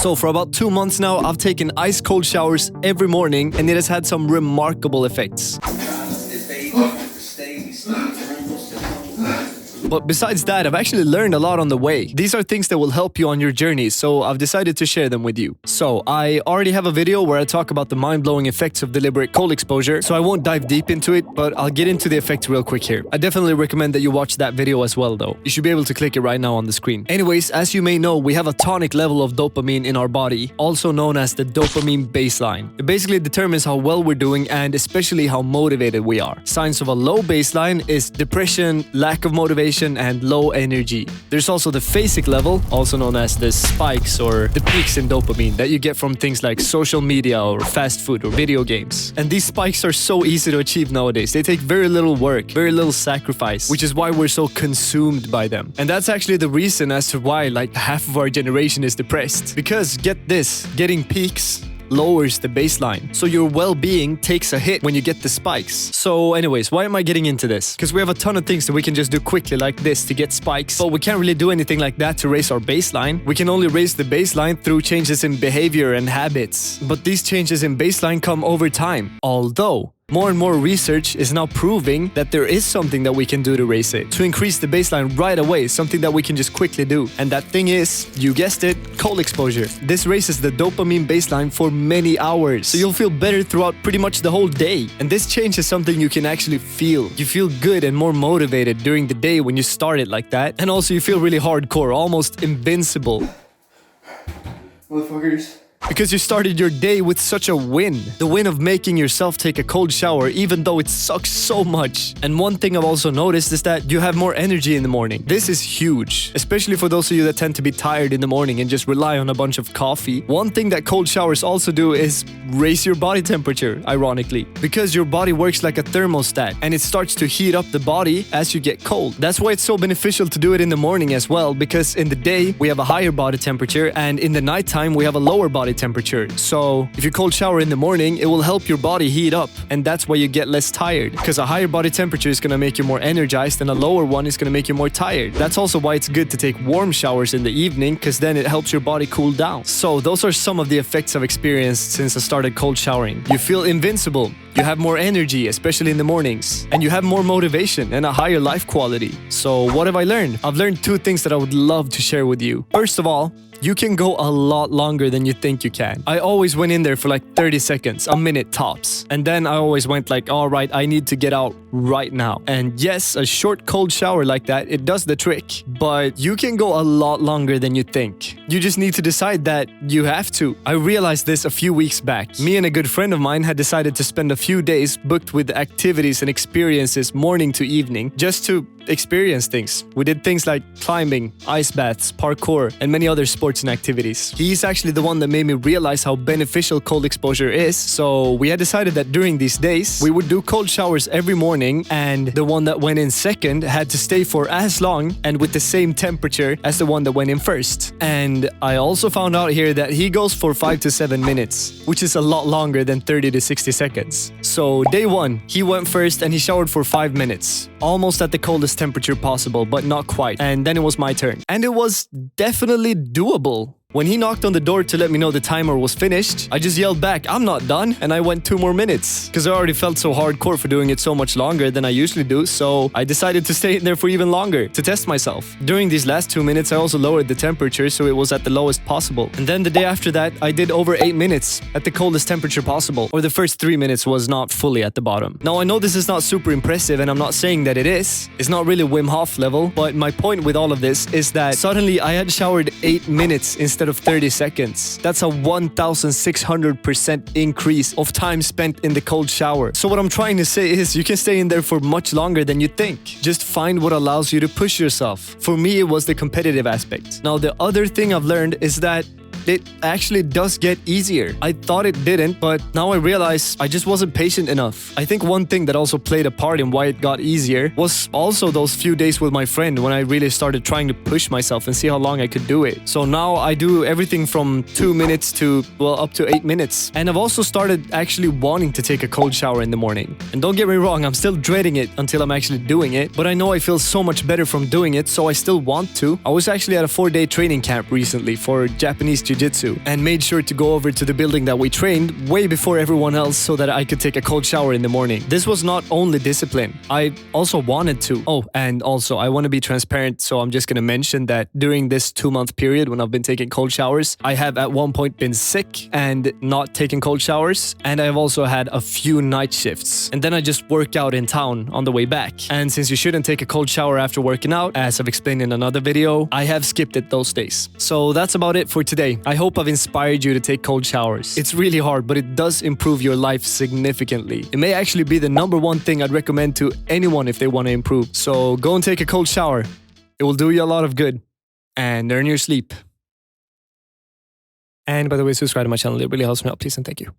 So for about 2 months now, I've taken ice cold showers every morning and it has had some remarkable effects. But besides that, I've actually learned a lot on the way. These are things that will help you on your journey, so I've decided to share them with you. So, I already have a video where I talk about the mind-blowing effects of deliberate cold exposure, so I won't dive deep into it, but I'll get into the effects real quick here. I definitely recommend that you watch that video as well though. You should be able to click it right now on the screen. Anyways, as you may know, we have a tonic level of dopamine in our body, also known as the dopamine baseline. It basically determines how well we're doing and especially how motivated we are. Signs of a low baseline is depression, lack of motivation, and low energy. There's also the phasic level, also known as the spikes or the peaks in dopamine that you get from things like social media or fast food or video games. And these spikes are so easy to achieve nowadays. They take very little work, very little sacrifice, which is why we're so consumed by them. And that's actually the reason as to why like half of our generation is depressed. Because get this, getting peaks lowers the baseline. So your well-being takes a hit when you get the spikes. So anyways, why am I getting into this? Because we have a ton of things that we can just do quickly like this to get spikes, but we can't really do anything like that to raise our baseline. We can only raise the baseline through changes in behavior and habits. But these changes in baseline come over time. Although more and more research is now proving that there is something that we can do to raise it, to increase the baseline right away, something that we can just quickly do. And that thing is, you guessed it, cold exposure. This raises the dopamine baseline for many hours, so you'll feel better throughout pretty much the whole day. And this change is something you can actually feel. You feel good and more motivated during the day when you start it like that. And also you feel really hardcore, almost invincible. Motherfuckers. Because you started your day with such a win. The win of making yourself take a cold shower even though it sucks so much. And one thing I've also noticed is that you have more energy in the morning. This is huge, especially for those of you that tend to be tired in the morning and just rely on a bunch of coffee. One thing that cold showers also do is raise your body temperature, ironically. Because your body works like a thermostat and it starts to heat up the body as you get cold. That's why it's so beneficial to do it in the morning as well, because in the day we have a higher body temperature and in the nighttime we have a lower body temperature. So if you cold shower in the morning, it will help your body heat up, and that's why you get less tired, because a higher body temperature is going to make you more energized and a lower one is going to make you more tired. That's also why it's good to take warm showers in the evening, because then it helps your body cool down. So those are some of the effects I've experienced since I started cold showering. You feel invincible, you have more energy, especially in the mornings, and you have more motivation and a higher life quality. So what have I learned? I've learned 2 things that I would love to share with you. First of all, you can go a lot longer than you think you can. I always went in there for like 30 seconds, a minute tops. And then I always went like, all right, I need to get out right now. And yes, a short cold shower like that, it does the trick. But you can go a lot longer than you think. You just need to decide that you have to. I realized this a few weeks back. Me and a good friend of mine had decided to spend a few days booked with activities and experiences morning to evening just to experience things. We did things like climbing, ice baths, parkour, and many other sports and activities. He's actually the one that made me realize how beneficial cold exposure is, so we had decided that during these days, we would do cold showers every morning, and the one that went in second had to stay for as long and with the same temperature as the one that went in first. And I also found out here that he goes for 5 to 7 minutes, which is a lot longer than 30 to 60 seconds. So day 1, he went first and he showered for 5 minutes, almost at the coldest temperature possible, but not quite. And then it was my turn. And it was definitely doable. When he knocked on the door to let me know the timer was finished, I just yelled back, "I'm not done," and I went 2 more minutes. Because I already felt so hardcore for doing it so much longer than I usually do, so I decided to stay in there for even longer, to test myself. During these last 2 minutes, I also lowered the temperature so it was at the lowest possible. And then the day after that, I did over 8 minutes at the coldest temperature possible, or the first 3 minutes was not fully at the bottom. Now I know this is not super impressive, and I'm not saying that it is. It's not really Wim Hof level, but my point with all of this is that suddenly I had showered 8 minutes instead of 30 seconds. That's a 1,600% increase of time spent in the cold shower. So what I'm trying to say is you can stay in there for much longer than you think. Just find what allows you to push yourself. For me, it was the competitive aspect. Now, the other thing I've learned is that it actually does get easier. I thought it didn't, but now I realize I just wasn't patient enough. I think one thing that also played a part in why it got easier was also those few days with my friend when I really started trying to push myself and see how long I could do it. So now I do everything from 2 minutes to, well, up to 8 minutes. And I've also started actually wanting to take a cold shower in the morning. And don't get me wrong, I'm still dreading it until I'm actually doing it, but I know I feel so much better from doing it, so I still want to. I was actually at a 4-day training camp recently for Japanese jiu-jitsu and made sure to go over to the building that we trained way before everyone else so that I could take a cold shower in the morning. This was not only discipline, I also wanted to. Oh, and also I want to be transparent, so I'm just going to mention that during this 2-month period when I've been taking cold showers, I have at one point been sick and not taking cold showers, and I've also had a few night shifts. And then I just work out in town on the way back. And since you shouldn't take a cold shower after working out, as I've explained in another video, I have skipped it those days. So that's about it for today. I hope I've inspired you to take cold showers. It's really hard, but it does improve your life significantly. It may actually be the #1 thing I'd recommend to anyone if they want to improve. So go and take a cold shower. It will do you a lot of good and earn your sleep. And by the way, subscribe to my channel. It really helps me out. Please and thank you.